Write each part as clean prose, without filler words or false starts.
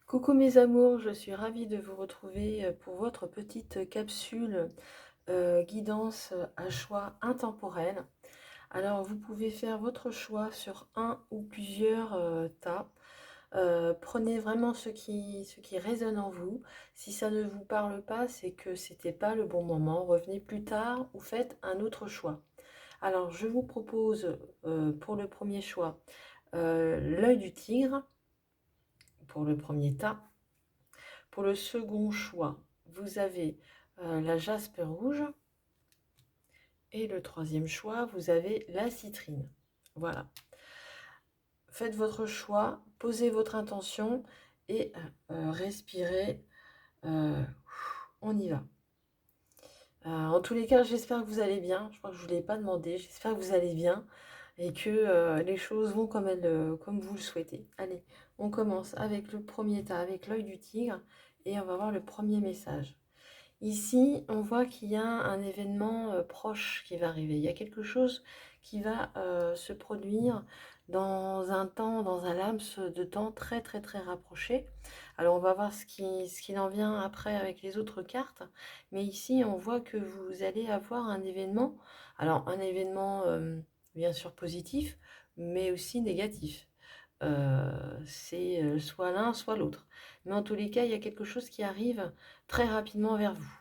Coucou mes amours, je suis ravie de vous retrouver pour votre petite capsule guidance à choix intemporel. Alors vous pouvez faire votre choix sur un ou plusieurs tas. Prenez vraiment ce qui résonne en vous. Si ça ne vous parle pas, c'est que c'était pas le bon moment. Revenez plus tard ou faites un autre choix. Alors je vous propose pour le premier choix l'œil du tigre pour le premier tas. Pour le second choix, vous avez la jaspe rouge. Et le troisième choix, vous avez la citrine. Voilà. Faites votre choix, posez votre intention et respirez. Euh, on y va. En tous les cas, j'espère que vous allez bien. Je crois que je ne vous l'ai pas demandé. J'espère que vous allez bien et que les choses vont comme vous le souhaitez. Allez, on commence avec le premier tas, avec l'œil du tigre, et on va voir le premier message. Ici, on voit qu'il y a un événement proche qui va arriver. Il y a quelque chose qui va se produire dans un temps, dans un laps de temps très très très rapproché. Alors on va voir ce qu'il en vient après avec les autres cartes. Mais ici, on voit que vous allez avoir un événement. Alors un événement bien sûr positif, mais aussi négatif. C'est soit l'un, soit l'autre. Mais en tous les cas, il y a quelque chose qui arrive très rapidement vers vous.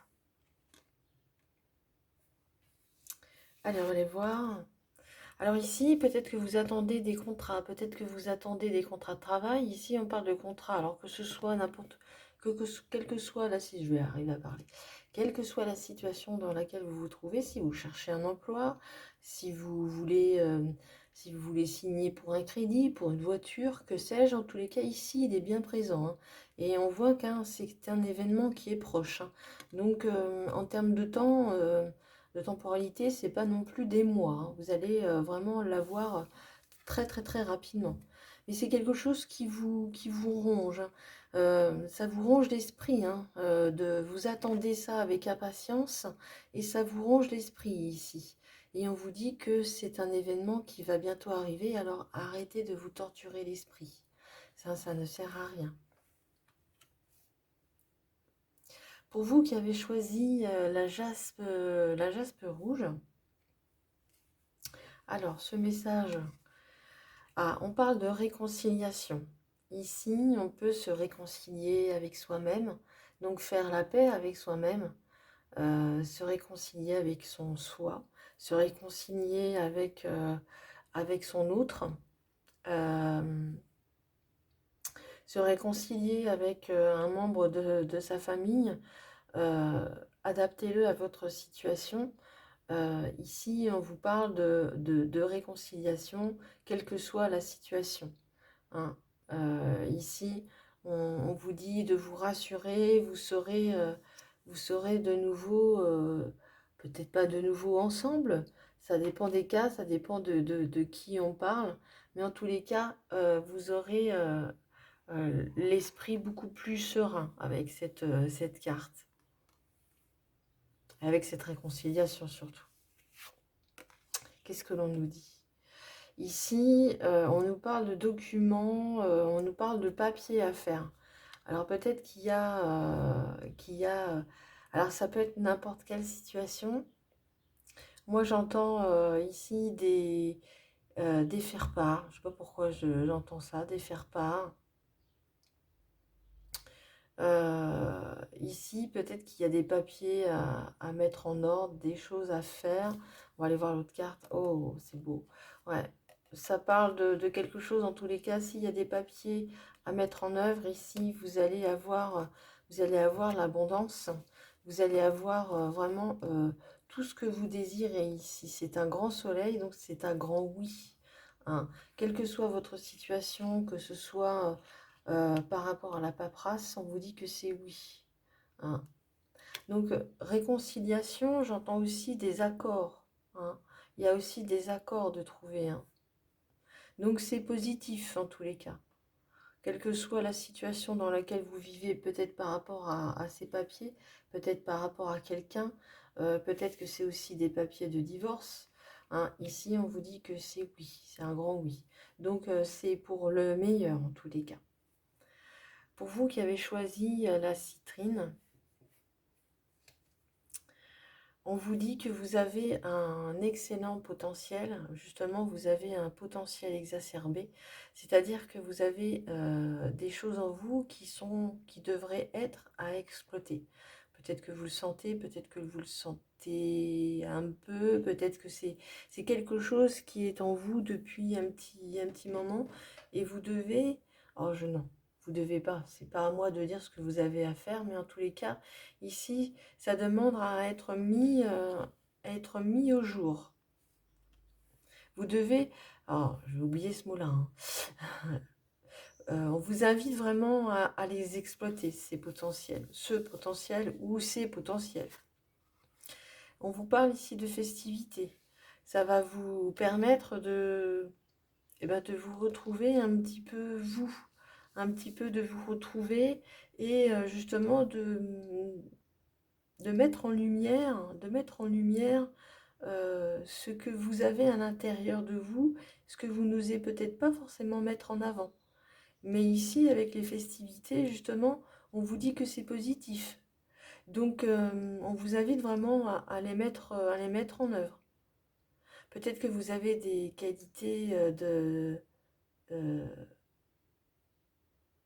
Allez, on va aller voir. Alors ici, peut-être que vous attendez des contrats, peut-être que vous attendez des contrats de travail. Ici, on parle de contrat, alors que ce soit n'importe quelle que soit la si je vais arriver à parler, quelle que soit la situation dans laquelle vous vous trouvez, si vous cherchez un emploi, si vous voulez, si vous voulez signer pour un crédit, pour une voiture, que sais-je, en tous les cas, ici, il est bien présent, hein. Et on voit qu'un c'est un événement qui est proche, hein. Donc, en termes de temporalité, c'est pas non plus des mois, hein. Vous allez vraiment l'avoir très très très rapidement. Mais c'est quelque chose qui vous ronge, hein. Ça vous ronge l'esprit, hein, vous attendez ça avec impatience et ça vous ronge l'esprit ici. Et on vous dit que c'est un événement qui va bientôt arriver, alors arrêtez de vous torturer l'esprit. Ça ne sert à rien. Pour vous qui avez choisi la jaspe rouge, alors ce message. Ah, on parle de réconciliation. Ici, on peut se réconcilier avec soi-même, donc faire la paix avec soi-même, se réconcilier avec son soi, se réconcilier avec son autre, euh, se réconcilier avec un membre de sa famille. euh, Adaptez-le à votre situation. Ici, on vous parle de réconciliation, quelle que soit la situation, hein. Ici, on vous dit de vous rassurer, vous serez de nouveau, peut-être pas de nouveau ensemble, ça dépend des cas, ça dépend de qui on parle, mais en tous les cas, vous aurez l'esprit beaucoup plus serein avec cette carte, avec cette réconciliation surtout. Qu'est-ce que l'on nous dit? Ici, on nous parle de documents, on nous parle de papiers à faire. Alors peut-être alors ça peut être n'importe quelle situation. Moi j'entends ici des faire-part. Je ne sais pas pourquoi j'entends ça, des faire-part. Ici peut-être qu'il y a des papiers à mettre en ordre, des choses à faire. On va aller voir l'autre carte. Oh, c'est beau. Ouais, ça parle de quelque chose en tous les cas. S'il y a des papiers à mettre en œuvre, ici, vous allez avoir l'abondance. Vous allez avoir vraiment tout ce que vous désirez ici. C'est un grand soleil, donc c'est un grand oui, hein. Quelle que soit votre situation, que ce soit par rapport à la paperasse, on vous dit que c'est oui, hein. Donc, réconciliation, j'entends aussi des accords, hein. Il y a aussi des accords de trouver, hein. Donc, c'est positif en tous les cas. Quelle que soit la situation dans laquelle vous vivez, peut-être par rapport à ces papiers, peut-être par rapport à quelqu'un, peut-être que c'est aussi des papiers de divorce, hein. Ici, on vous dit que c'est oui, c'est un grand oui. Donc, c'est pour le meilleur en tous les cas. Pour vous qui avez choisi la citrine, on vous dit que vous avez un excellent potentiel. Justement, vous avez un potentiel exacerbé. C'est-à-dire que vous avez des choses en vous qui devraient être à exploiter. Peut-être que vous le sentez, peut-être que vous le sentez un peu, peut-être que c'est quelque chose qui est en vous depuis un petit moment et vous devez... Oh, non, vous devez pas. C'est pas à moi de dire ce que vous avez à faire, mais en tous les cas, ici, ça demande à être mis au jour. Vous devez... Oh, j'ai oublié ce mot-là. Hein. On vous invite vraiment à les exploiter, ces potentiels. Ce potentiel ou ces potentiels. On vous parle ici de festivité. Ça va vous permettre de vous retrouver un petit peu vous. Un petit peu de vous retrouver et justement de mettre en lumière, ce que vous avez à l'intérieur de vous, ce que vous n'osez peut-être pas forcément mettre en avant. Mais ici, avec les festivités, justement, on vous dit que c'est positif. Donc, on vous invite vraiment à les mettre en œuvre. Peut-être que vous avez des qualités euh,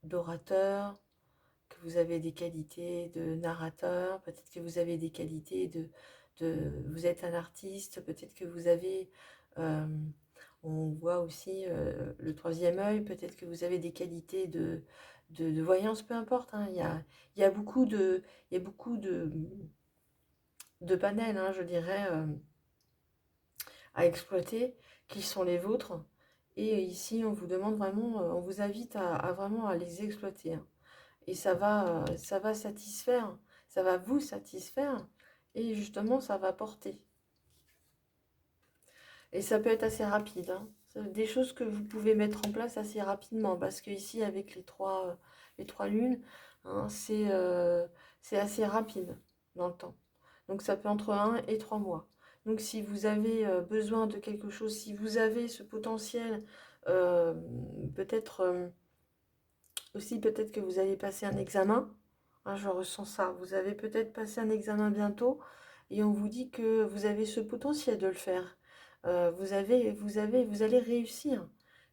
d'orateur, que vous avez des qualités de narrateur, peut-être que vous avez des qualités vous êtes un artiste, peut-être que vous avez, euh, on voit aussi le troisième œil, peut-être que vous avez des qualités de voyance, peu importe, hein, il y a beaucoup il y a beaucoup de panels, hein, je dirais, à exploiter, qui sont les vôtres. Et ici, on vous demande vraiment, on vous invite à vraiment à les exploiter, hein. Et ça va satisfaire, ça va vous satisfaire et justement ça va porter. Et ça peut être assez rapide, hein. C'est des choses que vous pouvez mettre en place assez rapidement parce que ici avec les trois lunes, hein, c'est assez rapide dans le temps. Donc ça peut entre 1 et 3 mois. Donc si vous avez besoin de quelque chose, si vous avez ce potentiel, euh, peut-être aussi peut-être que vous allez passer un examen. Ah, je ressens ça. Vous avez peut-être passé un examen bientôt et on vous dit que vous avez ce potentiel de le faire. Vous allez réussir.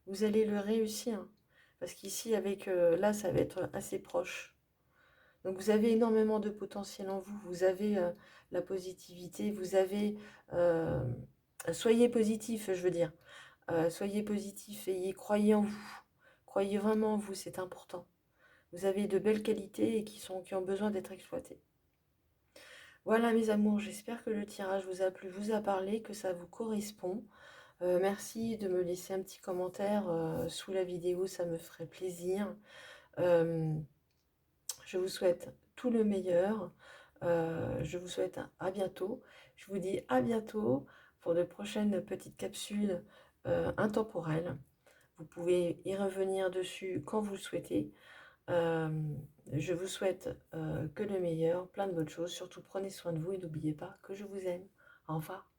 Vous allez le réussir. Parce qu'ici, là, ça va être assez proche. Donc, vous avez énormément de potentiel en vous. Vous avez la positivité. Euh, soyez positif, je veux dire. Soyez positif et croyez en vous. Croyez vraiment en vous, c'est important. Vous avez de belles qualités et qui ont besoin d'être exploitées. Voilà mes amours, j'espère que le tirage vous a plu, vous a parlé, que ça vous correspond. Merci de me laisser un petit commentaire sous la vidéo, ça me ferait plaisir. Euh, je vous souhaite tout le meilleur. Je vous souhaite à bientôt. Je vous dis à bientôt pour de prochaines petites capsules intemporelles. Vous pouvez y revenir dessus quand vous le souhaitez. Euh, je vous souhaite que le meilleur, plein de bonnes choses. Surtout prenez soin de vous et n'oubliez pas que je vous aime. Au revoir.